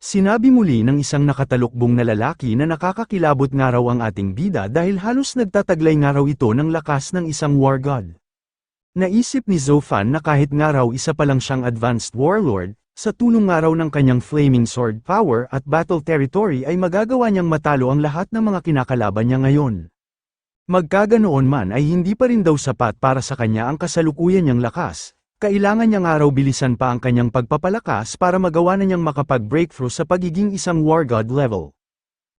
Sinabi muli ng isang nakatalukbong na lalaki na nakakakilabot nga raw ang ating bida dahil halos nagtataglay nga raw ito ng lakas ng isang war god. Naisip ni Zofan na kahit nga raw isa pa lang siyang advanced warlord, sa tulong nga raw ng kanyang flaming sword power at battle territory ay magagawa niyang matalo ang lahat ng mga kinakalaban niya ngayon. Magkaganoon man ay hindi pa rin daw sapat para sa kanya ang kasalukuyan niyang lakas. Kailangan niya nga raw bilisan pa ang kanyang pagpapalakas para magawa na niyang makapag-breakthrough sa pagiging isang war god level.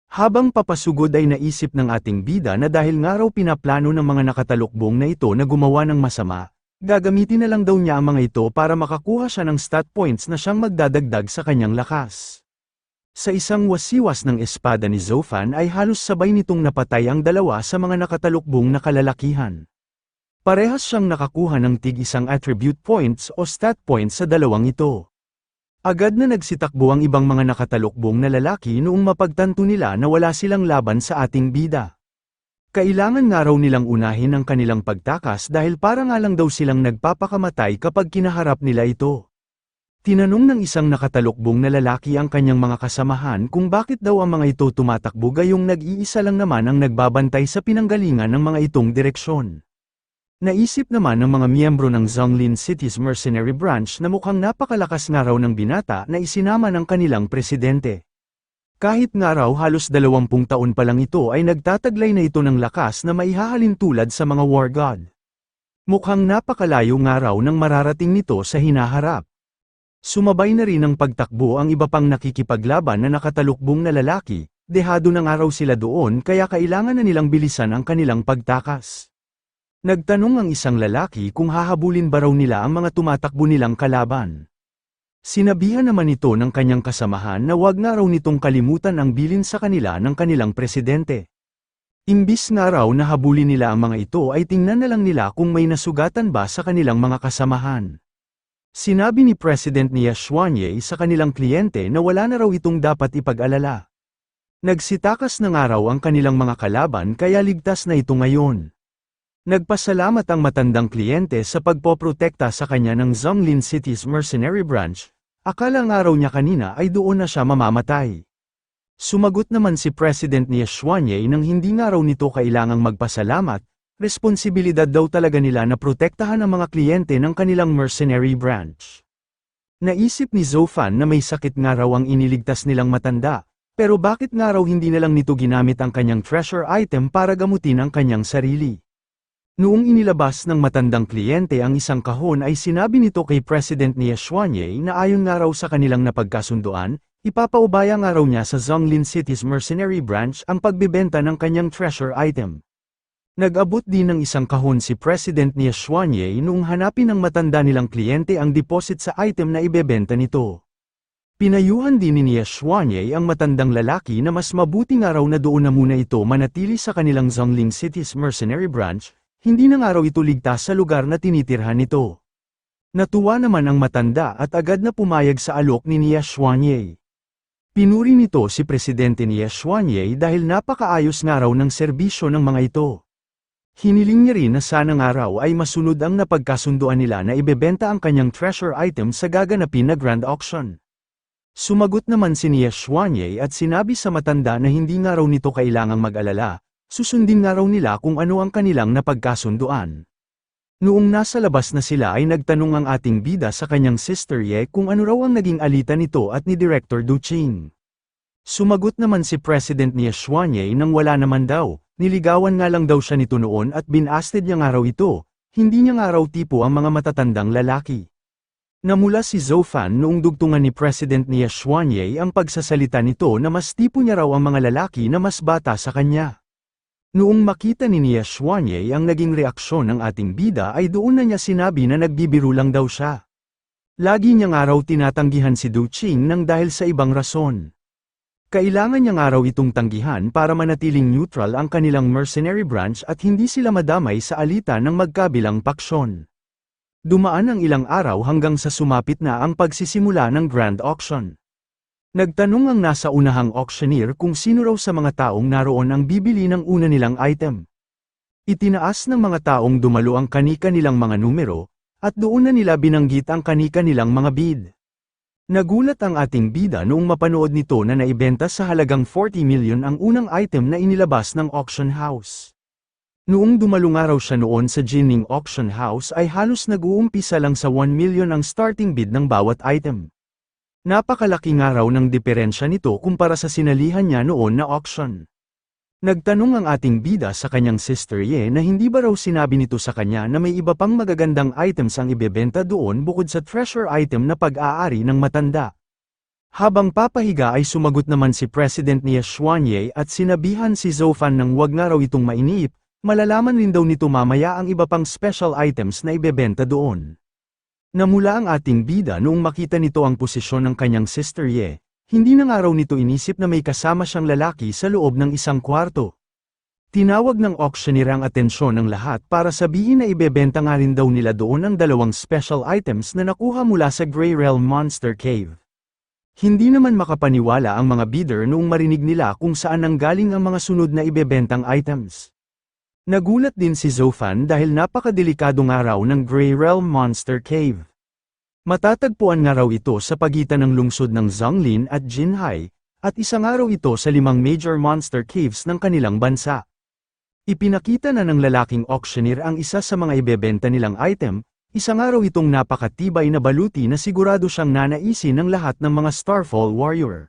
Habang papasugod ay naisip ng ating bida na dahil nga raw pinaplano ng mga nakatalukbong na ito na gumawa ng masama, gagamitin na lang daw niya ang mga ito para makakuha siya ng stat points na siyang magdadagdag sa kanyang lakas. Sa isang wasiwas ng espada ni Zofan ay halos sabay nitong napatay ang dalawa sa mga nakatalukbong na kalalakihan. Parehas siyang nakakuha ng tig-isang attribute points o stat points sa dalawang ito. Agad na nagsitakbo ang ibang mga nakatalukbong na lalaki noong mapagtanto nila na wala silang laban sa ating bida. Kailangan nga raw nilang unahin ang kanilang pagtakas dahil para nga lang daw silang nagpapakamatay kapag kinaharap nila ito. Tinanong ng isang nakatalukbong na lalaki ang kanyang mga kasamahan kung bakit daw ang mga ito tumatakbo gayong nag-iisa lang naman ang nagbabantay sa pinanggalingan ng mga itong direksyon. Naisip naman ng mga miyembro ng Zonglin City's mercenary branch na mukhang napakalakas nga raw ng binata na isinama ng kanilang presidente. Kahit nga raw halos 20 taon pa lang ito ay nagtataglay na ito ng lakas na maihahalin tulad sa mga war god. Mukhang napakalayo nga raw ng mararating nito sa hinaharap. Sumabay na rin ng pagtakbo ang iba pang nakikipaglaban na nakatalukbong na lalaki, dehado na nga raw sila doon kaya kailangan na nilang bilisan ang kanilang pagtakas. Nagtanong ang isang lalaki kung hahabulin ba raw nila ang mga tumatakbo nilang kalaban. Sinabihan naman ito ng kanyang kasamahan na wag nga raw nitong kalimutan ang bilin sa kanila ng kanilang presidente. Imbis nga raw na habulin nila ang mga ito ay tingnan na lang nila kung may nasugatan ba sa kanilang mga kasamahan. Sinabi ni President Nia Xuanye sa kanilang kliyente na wala na raw itong dapat ipag-alala. Nagsitakas na nga raw ang kanilang mga kalaban kaya ligtas na ito ngayon. Nagpasalamat ang matandang kliyente sa pagpoprotekta sa kanya ng Zonglin City's mercenary branch. Akala nga raw niya kanina ay doon na siya mamamatay. Sumagot naman si President Nia Xuanye nang hindi nga raw nito kailangang magpasalamat, responsibilidad daw talaga nila na protektahan ang mga kliyente ng kanilang mercenary branch. Naisip ni Zofan na may sakit nga raw ang iniligtas nilang matanda, pero bakit nga raw hindi na lang nito ginamit ang kanyang treasure item para gamutin ang kanyang sarili? Noong inilabas ng matandang kliyente ang isang kahon ay sinabi nito kay President Nia Xuanye na ayon nga raw sa kanilang napagkasunduan, ipapaubaya nga raw niya sa Zonglin City's mercenary branch ang pagbibenta ng kanyang treasure item. Nag-abot din ng isang kahon si President Nia Xuanye noong hanapin ng matanda nilang kliyente ang deposit sa item na ibebenta nito. Pinayuhan din ni Nia Xuanye ang matandang lalaki na mas mabuti nga raw na doon na muna ito manatili sa kanilang Zonglin City's mercenary branch. Hindi na nga raw ito ligtas sa lugar na tinitirhan nito. Natuwa naman ang matanda at agad na pumayag sa alok ni Nia Xuanye. Pinuri nito si Presidente Nia Xuanye dahil napakaayos nga raw ng serbisyo ng mga ito. Hiniling niya rin na sana nga raw ay masunod ang napagkasunduan nila na ibebenta ang kanyang treasure item sa gaganapin na grand auction. Sumagot naman si Nia Xuanye at sinabi sa matanda na hindi nga raw nito kailangang mag-alala. Susundin nga raw nila kung ano ang kanilang napagkasunduan. Noong nasa labas na sila ay nagtanong ang ating bida sa kanyang sister Ye kung ano raw ang naging alitan nito at ni Director Du Qing. Sumagot naman si President Nia Xuanye nang wala naman daw, niligawan nga lang daw siya nito noon at binasted niya nga raw ito, hindi niya nga raw tipo ang mga matatandang lalaki. Namula si Zofan noong dugtungan ni President Nia Xuanye ang pagsasalita nito na mas tipo niya raw ang mga lalaki na mas bata sa kanya. Noong makita ni Nia Xuanye ang naging reaksyon ng ating bida ay doon na niya sinabi na nagbibiro lang daw siya. Lagi niya nga raw tinatanggihan si Du Qing nang dahil sa ibang rason. Kailangan niya nga raw itong tanggihan para manatiling neutral ang kanilang mercenary branch at hindi sila madamay sa alitan ng magkabilang paksyon. Dumaan ang ilang araw hanggang sa sumapit na ang pagsisimula ng grand auction. Nagtanong ang nasa unahang auctioneer kung sino raw sa mga taong naroon ang bibili ng una nilang item. Itinaas ng mga taong dumalo ang kanika nilang mga numero, at doon na nila binanggit ang kanika nilang mga bid. Nagulat ang ating bida noong mapanood nito na naibenta sa halagang 40 million ang unang item na inilabas ng auction house. Noong dumalungaraw siya noon sa Jining Auction House ay halos nag-uumpisa lang sa 1 million ang starting bid ng bawat item. Napakalaki nga raw ng diferensya nito kumpara sa sinalihan niya noon na auction. Nagtanong ang ating bida sa kanyang sister Ye na hindi ba raw sinabi nito sa kanya na may iba pang magagandang items ang ibebenta doon bukod sa treasure item na pag-aari ng matanda. Habang papahiga ay sumagot naman si President ni Xuanye at sinabihan si Zofan ng wag nga raw itong mainip, malalaman rin daw nito mamaya ang iba pang special items na ibebenta doon. Namula ang ating bida noong makita nito ang posisyon ng kanyang sister Ye. Hindi na nga raw nito inisip na may kasama siyang lalaki sa loob ng isang kwarto. Tinawag ng auctioneer ang atensyon ng lahat para sabihin na ibebenta nga rin daw nila doon ang dalawang special items na nakuha mula sa Grey Realm Monster Cave. Hindi naman makapaniwala ang mga bidder noong marinig nila kung saan nanggaling ang mga sunod na ibebentang items. Nagulat din si Zofan dahil napakadelikado nga raw ng Grey Realm Monster Cave. Matatagpuan nga raw ito sa pagitan ng lungsod ng Zonglin at Jinhai, at isa nga raw ito sa 5 major monster caves ng kanilang bansa. Ipinakita na ng lalaking auctioneer ang isa sa mga ibebenta nilang item, isa nga raw itong napakatibay na baluti na sigurado siyang nanaisin ng lahat ng mga Starfall Warrior.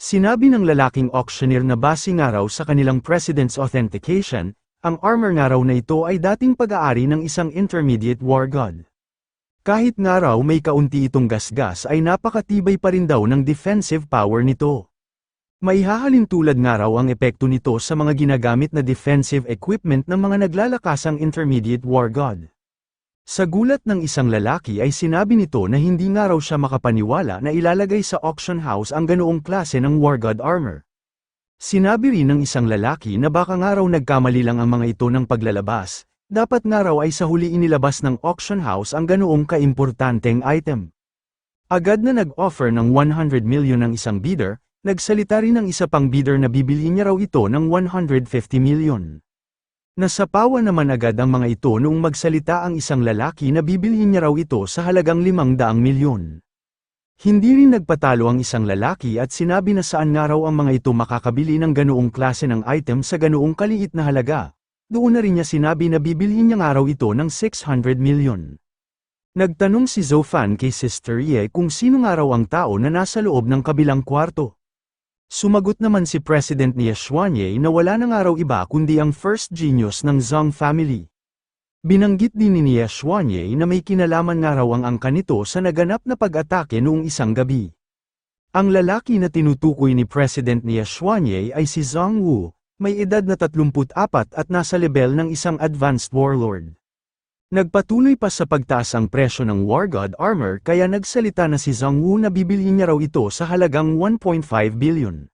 Sinabi ng lalaking auctioneer na base nga raw sa kanilang President's Authentication, ang armor nga raw na ito ay dating pag-aari ng isang intermediate war god. Kahit nga raw may kaunti itong gasgas ay napakatibay pa rin daw ng defensive power nito. Maihahalin tulad nga raw ang epekto nito sa mga ginagamit na defensive equipment ng mga naglalakasang intermediate war god. Sa gulat ng isang lalaki ay sinabi nito na hindi nga raw siya makapaniwala na ilalagay sa auction house ang ganoong klase ng war god armor. Sinabi rin ng isang lalaki na baka nga raw nagkamali lang ang mga ito ng paglalabas. Dapat nga raw ay sa huli inilabas ng auction house ang ganoong kaimportanteng item. Agad na nag-offer ng 100 million ang isang bidder, nagsalita rin ang isa pang bidder na bibili niya raw ito ng 150 million. Nasapawan naman agad ang mga ito noong magsalita ang isang lalaki na bibilhin niya raw ito sa halagang 500 milyon. Hindi rin nagpatalo ang isang lalaki at sinabi na saan nga raw ang mga ito makakabili ng ganoong klase ng item sa ganoong kaliit na halaga. Doon na rin niya sinabi na bibilhin niya nga raw ito ng 600 million. Nagtanong si Zofan kay Sister Ye kung sino nga raw ang tao na nasa loob ng kabilang kwarto. Sumagot naman si President ni Xuanye na wala na nga raw iba kundi ang first genius ng Zhang family. Binanggit din ni Xuanye na may kinalaman nga raw ang angka nito sa naganap na pag-atake noong isang gabi. Ang lalaki na tinutukoy ni President ni Xuanye ay si Zhang Wu. May edad na 34 at nasa level ng isang advanced warlord. Nagpatuloy pa sa pagtaas ang presyo ng War God armor kaya nagsalita na si Zhang Wu na bibilhin niya raw ito sa halagang 1.5 billion.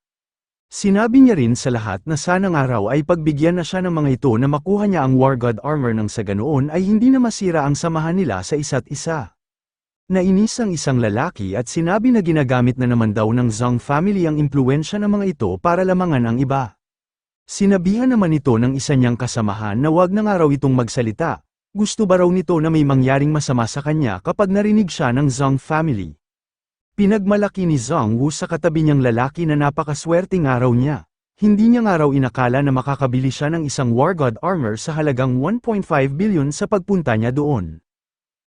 Sinabi niya rin sa lahat na sana nga raw ay pagbigyan na siya ng mga ito na makuha niya ang War God armor nang sa ganoon ay hindi na masira ang samahan nila sa isa't isa. Nainis ang isang lalaki at sinabi na ginagamit na naman daw ng Zhang family ang impluwensya ng mga ito para lamangan ang iba. Sinabihan naman ito ng isa niyang kasamahan na wag na nga raw itong magsalita, gusto ba raw nito na may mangyaring masama sa kanya kapag narinig siya ng Zhang family. Pinagmalaki ni Zhang Wu sa katabi niyang lalaki na napakaswerte nga raw niya, hindi niya nga raw inakala na makakabili siya ng isang War God armor sa halagang 1.5 billion sa pagpunta niya doon.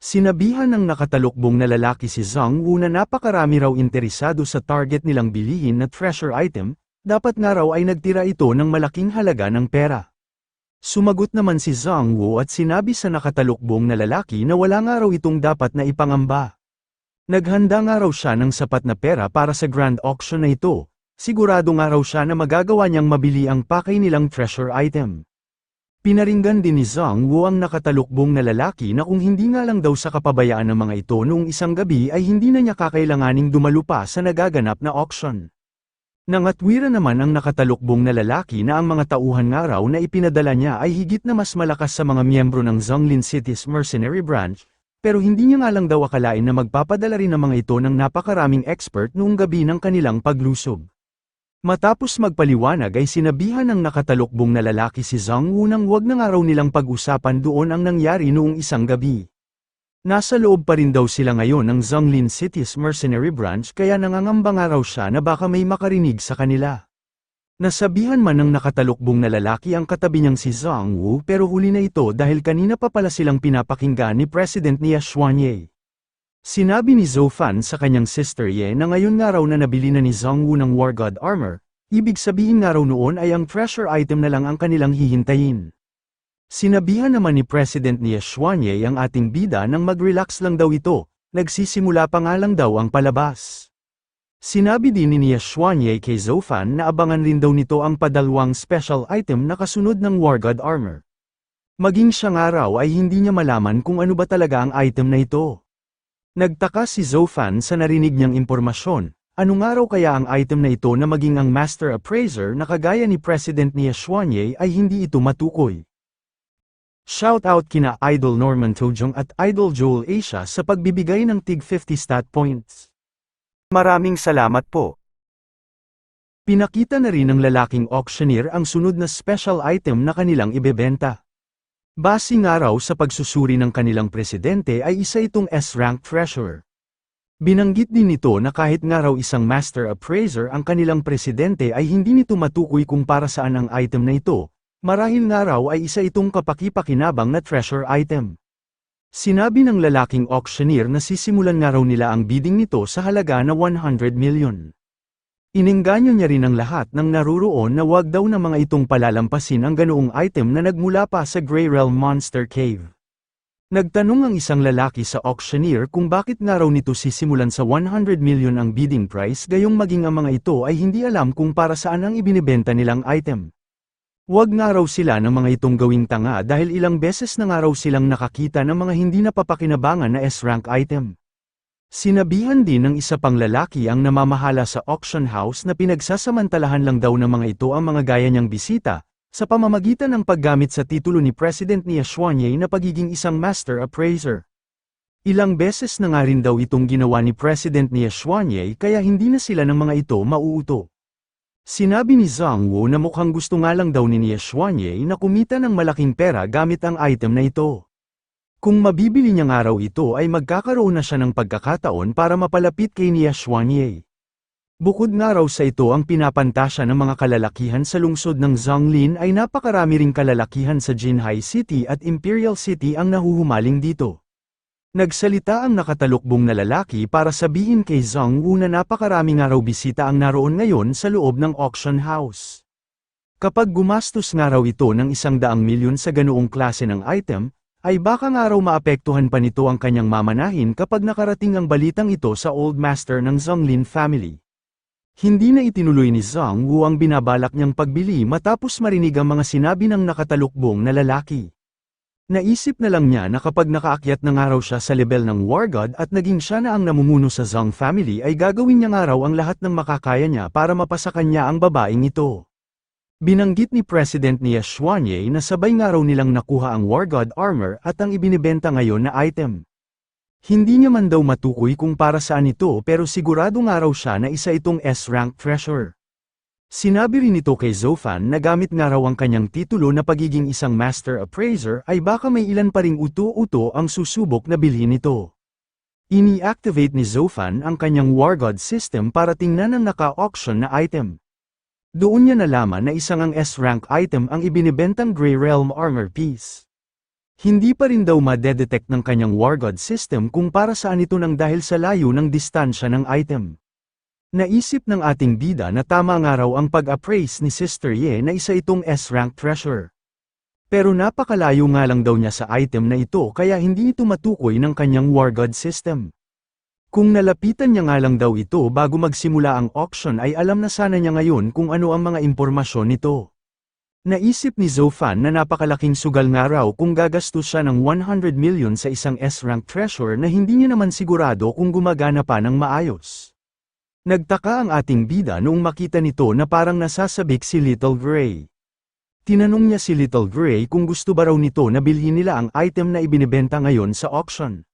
Sinabihan ng nakatalukbong na lalaki si Zhang Wu na napakarami raw interesado sa target nilang bilihin na treasure item, dapat nga raw ay nagtira ito ng malaking halaga ng pera. Sumagot naman si Zhang Wu at sinabi sa nakatalukbong na lalaki na wala nga raw itong dapat na ipangamba. Naghanda nga raw siya ng sapat na pera para sa grand auction na ito, sigurado nga raw siya na magagawa niyang mabili ang pakay nilang treasure item. Pinaringgan din ni Zhang Wu ang nakatalukbong na lalaki na kung hindi nga lang daw sa kapabayaan ng mga ito noong isang gabi ay hindi na niya kakailanganing dumalo pa sa nagaganap na auction. Nangatwira naman ang nakatalukbong na lalaki na ang mga tauhan nga raw na ipinadala niya ay higit na mas malakas sa mga miyembro ng Zonglin City's mercenary branch, pero hindi niya nga lang daw akalain na magpapadala rin ang mga ito ng napakaraming expert noong gabi ng kanilang paglusob. Matapos magpaliwanag ay sinabihan ng nakatalukbong na lalaki si Zhang Wu nang wag na nga raw nilang pag-usapan doon ang nangyari noong isang gabi. Nasa loob pa rin daw sila ngayon ng Zonglin City's mercenary branch kaya nangangamba nga raw siya na baka may makarinig sa kanila. Nasabihan man ng nakatalukbong na lalaki ang katabi niyang si Zhang Wu pero huli na ito dahil kanina pa pala silang pinapakinggan ni President Nia Xuanye. Sinabi ni Zhou Fan sa kanyang sister Ye na ngayon nga raw na nabili na ni Zhang Wu ng War God armor, ibig sabihin nga raw noon ay ang treasure item na lang ang kanilang hihintayin. Sinabihan naman ni President Nia Xuanye ang ating bida nang mag-relax lang daw ito, nagsisimula pa nga lang daw ang palabas. Sinabi din ni Nia Xuanye kay Zhou Fan na abangan rin daw nito ang padalawang special item na kasunod ng War God armor. Maging siya nga raw ay hindi niya malaman kung ano ba talaga ang item na ito. Nagtaka si Zhou Fan sa narinig niyang impormasyon, ano nga raw kaya ang item na ito na maging ang Master Appraiser na kagaya ni President Nia Xuanye ay hindi ito matukoy. Shoutout kina Idol Norman Tojong at Idol Joel Asia sa pagbibigay ng tig 50 stat points. Maraming salamat po. Pinakita na rin ng lalaking auctioneer ang sunod na special item na kanilang ibebenta. Base nga raw sa pagsusuri ng kanilang presidente ay isa itong S-rank treasurer. Binanggit din nito na kahit nga raw isang master appraiser ang kanilang presidente ay hindi nito matukoy kung para saan ang item na ito, marahil nga raw ay isa itong kapaki-pakinabang na treasure item. Sinabi ng lalaking auctioneer na sisimulan nga raw nila ang bidding nito sa halaga na 100 million. Inengganyo niya rin ang lahat ng naruroon na wag daw na mga itong palalampasin ang ganoong item na nagmula pa sa Grey Realm Monster Cave. Nagtanong ang isang lalaki sa auctioneer kung bakit nga raw nito sisimulan sa 100 million ang bidding price gayong maging ang mga ito ay hindi alam kung para saan ang ibinibenta nilang item. Wag nga raw sila ng mga itong gawing tanga dahil ilang beses na nga raw silang nakakita ng mga hindi napapakinabangan na S-rank item. Sinabihan din ng isa pang lalaki ang namamahala sa auction house na pinagsasamantalahan lang daw ng mga ito ang mga gaya niyang bisita, sa pamamagitan ng paggamit sa titulo ni President Nia Xuanye na pagiging isang master appraiser. Ilang beses na nga rin daw itong ginawa ni President Nia Xuanye kaya hindi na sila ng mga ito mauuto. Sinabi ni Zhang Wu na mukhang gusto nga lang daw ni Nia Xuanye na kumita ng malaking pera gamit ang item na ito. Kung mabibili niya nga raw ito ay magkakaroon na siya ng pagkakataon para mapalapit kay Nia Xuanye. Bukod nga raw sa ito ang pinapantasya ng mga kalalakihan sa lungsod ng Zonglin ay napakarami ring kalalakihan sa Jinhai City at Imperial City ang nahuhumaling dito. Nagsalita ang nakatalukbong na lalaki para sabihin kay Zhang Wu na napakarami nga raw bisita ang naroon ngayon sa loob ng auction house. Kapag gumastos nga raw ito ng 100 milyon sa ganoong klase ng item, ay baka nga raw maapektuhan pa nito ang kanyang mamanahin kapag nakarating ang balitang ito sa Old Master ng Zonglin family. Hindi na itinuloy ni Zhang Wu ang binabalak niyang pagbili matapos marinig ang mga sinabi ng nakatalukbong na lalaki. Naisip na lang niya na kapag nakaakyat na nga raw siya sa level ng War God at naging siya na ang namumuno sa Zhang family ay gagawin niya nga raw ang lahat ng makakaya niya para mapasa kanya ang babaeng ito. Binanggit ni President Nia Xuanye na sabay nga raw nilang nakuha ang War God armor at ang ibinibenta ngayon na item. Hindi niya man daw matukoy kung para saan ito pero sigurado nga raw siya na isa itong S-rank treasure. Sinabi rin ito kay Zhou Fan na gamit nga raw ang kanyang titulo na pagiging isang master appraiser ay baka may ilan pa ring uto-uto ang susubok na bilhin ito. Ini-activate ni Zhou Fan ang kanyang War God system para tingnan ang naka-auction na item. Doon niya nalaman na isang ang S-rank item ang ibinibentang Grey Realm armor piece. Hindi pa rin daw madedetect ng kanyang War God system kung para saan ito nang dahil sa layo ng distansya ng item. Naisip ng ating bida na tama nga raw ang pag-appraise ni Sister Ye na isa itong S-rank treasure. Pero napakalayo nga lang daw niya sa item na ito kaya hindi ito matukoy ng kanyang War God system. Kung nalapitan niya nga lang daw ito bago magsimula ang auction ay alam na sana niya ngayon kung ano ang mga impormasyon nito. Naisip ni Zhou Fan na napakalaking sugal nga raw kung gagastos siya ng 100 million sa isang S-rank treasure na hindi niya naman sigurado kung gumagana pa ng maayos. Nagtaka ang ating bida noong makita nito na parang nasasabik si Little Gray. Tinanong niya si Little Gray kung gusto ba raw nito na bilhin nila ang item na ibinibenta ngayon sa auction.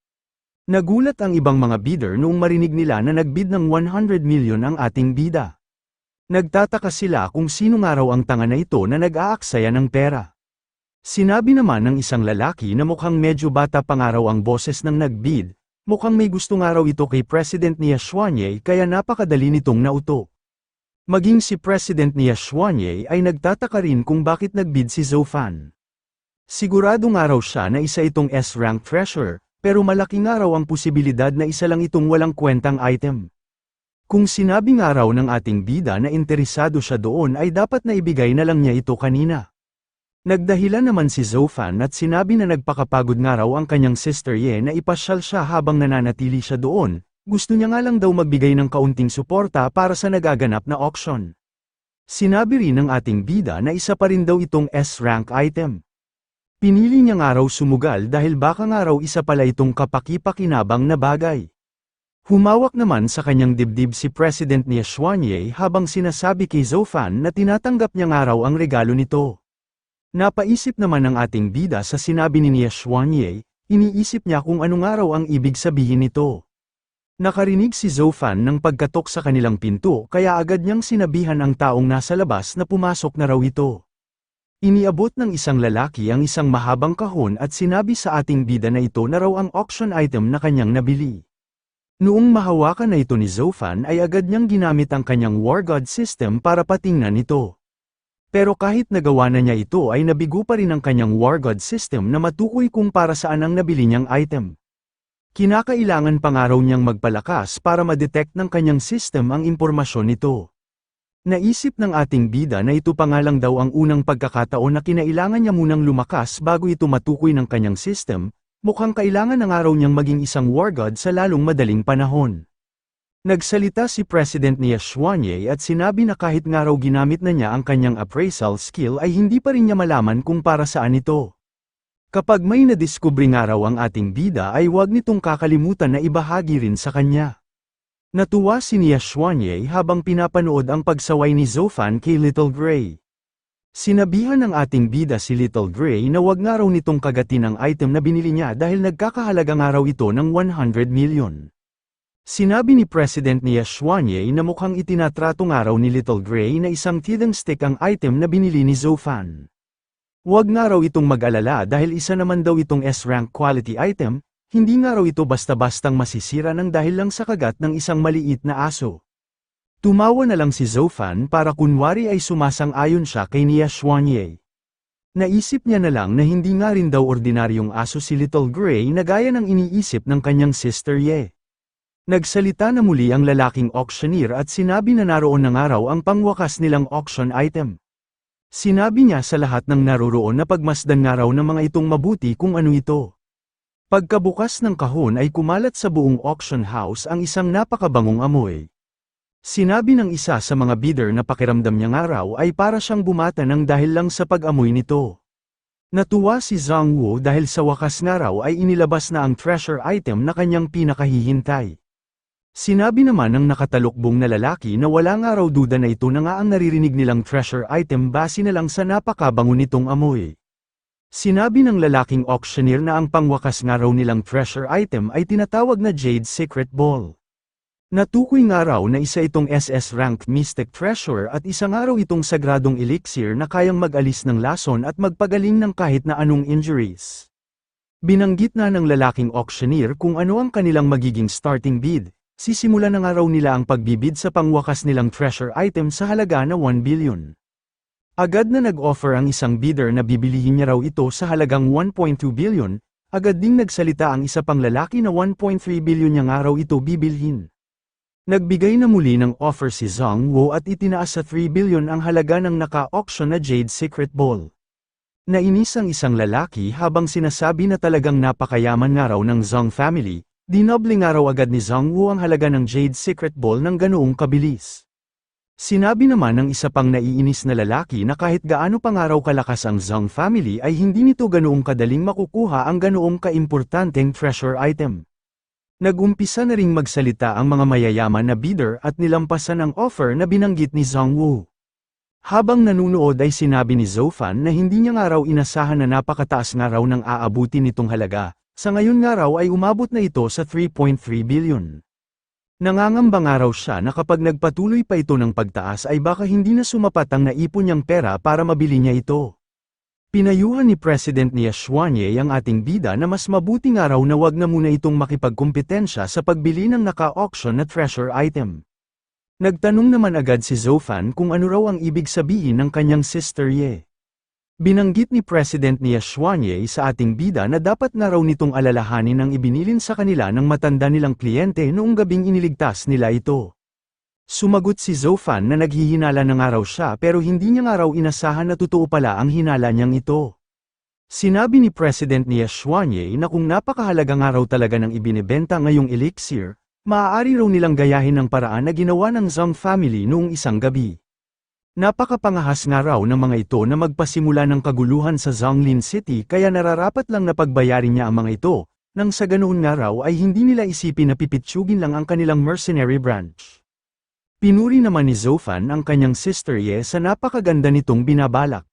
Nagulat ang ibang mga bidder noong marinig nila na nagbid ng 100 million ang ating bida. Nagtataka sila kung sino nga raw ang tanga na ito na nag-aaksaya ng pera. Sinabi naman ng isang lalaki na mukhang medyo bata pa nga raw ang boses ng nagbid, mukhang may gusto nga raw ito kay President Nia Xuanye kaya napakadali nitong nauto. Maging si President Nia Xuanye ay nagtataka rin kung bakit nagbid si Zhou Fan. Sigurado nga raw siya na isa itong S-rank treasure, pero malaki nga raw ang posibilidad na isa lang itong walang kwentang item. Kung sinabi nga raw ng ating bida na interesado siya doon ay dapat na ibigay na lang niya ito kanina. Nagdahilan naman si Zhou Fan at sinabi na nagpakapagod nga raw ang kanyang sister Ye na ipasyal siya habang nananatili siya doon, gusto niya nga lang daw magbigay ng kaunting suporta para sa nagaganap na auction. Sinabi rin ng ating bida na isa pa rin daw itong S-rank item. Pinili niya nga raw sumugal dahil baka nga raw isa pala itong kapaki-pakinabang na bagay. Humawak naman sa kanyang dibdib si President Nia Xuanye habang sinasabi kay Zhou Fan na tinatanggap niya nga raw ang regalo nito. Napaisip naman ng ating bida sa sinabi ni Nia Xuanye, iniisip niya kung ano nga raw ang ibig sabihin nito. Nakarinig si Zhou Fan ng pagkatok sa kanilang pinto kaya agad niyang sinabihan ang taong nasa labas na pumasok na raw ito. Iniabot ng isang lalaki ang isang mahabang kahon at sinabi sa ating bida na ito na raw ang auction item na kanyang nabili. Noong mahawakan na ito ni Zhou Fan ay agad niyang ginamit ang kanyang War God system para patingnan ito. Pero kahit nagawa na niya ito ay nabigo pa rin ang kanyang War God system na matukoy kung para saan ang nabili niyang item. Kinakailangan pa nga raw niyang magpalakas para ma-detect ng kanyang system ang impormasyon nito. Naisip ng ating bida na ito pa nga lang daw ang unang pagkakataon na kinailangan niya munang lumakas bago ito matukoy ng kanyang system, mukhang kailangan na nga raw niyang maging isang War God sa lalong madaling panahon. Nagsalita si President Nia Xuanye at sinabi na kahit nga raw ginamit na niya ang kanyang appraisal skill ay hindi pa rin niya malaman kung para saan ito. Kapag may nadiskubre nga raw ang ating bida ay huwag nitong kakalimutan na ibahagi rin sa kanya. Natuwa si Nia Xuanye habang pinapanood ang pagsaway ni Zhou Fan kay Little Gray. Sinabihan ng ating bida si Little Gray na huwag nga raw nitong kagatin ang item na binili niya dahil nagkakahalaga nga raw ito ng 100 million. Sinabi ni President Nia Xuanye na mukhang itinatrato nga raw ni Little Gray na isang tidang stick ang item na binili ni Zhou Fan. Huwag nga raw itong mag-alala dahil isa naman daw itong S-rank quality item, hindi nga raw ito basta-bastang masisira ng dahil lang sa kagat ng isang maliit na aso. Tumawa na lang si Zhou Fan para kunwari ay sumasang-ayon siya kay Nia Xuanye. Naisip niya na lang na hindi nga rin daw ordinaryong aso si Little Gray na gaya ng iniisip ng kanyang sister Ye. Nagsalita na muli ang lalaking auctioneer at sinabi na naroon na nga raw ang pangwakas nilang auction item. Sinabi niya sa lahat ng naroroon na pagmasdan nga raw ng mga itong mabuti kung ano ito. Pagkabukas ng kahon ay kumalat sa buong auction house ang isang napakabangong amoy. Sinabi ng isa sa mga bidder na pakiramdam niya nga raw ay para siyang bumata ng dahil lang sa pag-amoy nito. Natuwa si Zhang Wu dahil sa wakas nga raw ay inilabas na ang treasure item na kanyang pinakahihintay. Sinabi naman ng nakatalukbong na lalaki na wala nga raw duda na ito na nga ang naririnig nilang treasure item base na lang sa napakabango nitong amoy. Sinabi ng lalaking auctioneer na ang pangwakas nga raw nilang treasure item ay tinatawag na Jade Secret Ball. Natukoy nga raw na isa itong SS rank Mystic Treasure at isa nga raw itong sagradong elixir na kayang mag-alis ng lason at magpagaling ng kahit na anong injuries. Binanggit na ng lalaking auctioneer kung ano ang kanilang magiging starting bid. Sisimula na nga raw nila ang pagbibid sa pangwakas nilang treasure item sa halaga na 1 billion. Agad na nag-offer ang isang bidder na bibilihin niya raw ito sa halagang 1.2 billion, agad ding nagsalita ang isa pang lalaki na 1.3 billion niya nga raw ito bibilhin. Nagbigay na muli ng offer si Zhang Wu at itinaas sa 3 billion ang halaga ng naka-auction na Jade Secret Ball. Nainis ang isang lalaki habang sinasabi na talagang napakayaman nga raw ng Zhang family. Dinoble nga raw agad ni Zhang Wu ang halaga ng Jade Secret Ball ng ganoong kabilis. Sinabi naman ng isa pang naiinis na lalaki na kahit gaano pa nga raw kalakas ang Zhang family ay hindi nito ganoong kadaling makukuha ang ganoong kaimportanteng treasure item. Nag-umpisa na ring magsalita ang mga mayayaman na bidder at nilampasan ang offer na binanggit ni Zhang Wu. Habang nanunood ay sinabi ni Zhou Fan na hindi niya nga raw inasahan na napakataas nga raw ng aabutin nitong halaga. Sa ngayon nga raw ay umabot na ito sa 3.3 billion. Nangangamba nga raw siya na kapag nagpatuloy pa ito ng pagtaas ay baka hindi na sumapat ang naipon niyang pera para mabili niya ito. Pinayuhan ni President Ye Xuanye ang ating bida na mas mabuti nga raw na wag na muna itong makipagkumpetensya sa pagbili ng naka-auction na treasure item. Nagtanong naman agad si Zhou Fan kung ano raw ang ibig sabihin ng kanyang sister Ye. Binanggit ni President Ye Xuanye sa ating bida na dapat nga raw nitong alalahanin ang ibinilin sa kanila ng matanda nilang kliyente noong gabing iniligtas nila ito. Sumagot si Zhou Fan na naghihinala na nga raw siya pero hindi niya nga raw inasahan na totoo pala ang hinala niyang ito. Sinabi ni President Ye Xuanye na kung napakahalaga nga raw talaga ng ibinebenta ngayong elixir, maaari raw nilang gayahin ang paraan na ginawa ng Zhang family noong isang gabi. Napakapangahas nga raw ng mga ito na magpasimula ng kaguluhan sa Zhonglin City kaya nararapat lang na pagbayarin niya ang mga ito, nang sa ganoon nga raw ay hindi nila isipin na pipitsugin lang ang kanilang mercenary branch. Pinuri naman ni Zhou Fan ang kanyang sister Ye sa napakaganda nitong binabalak.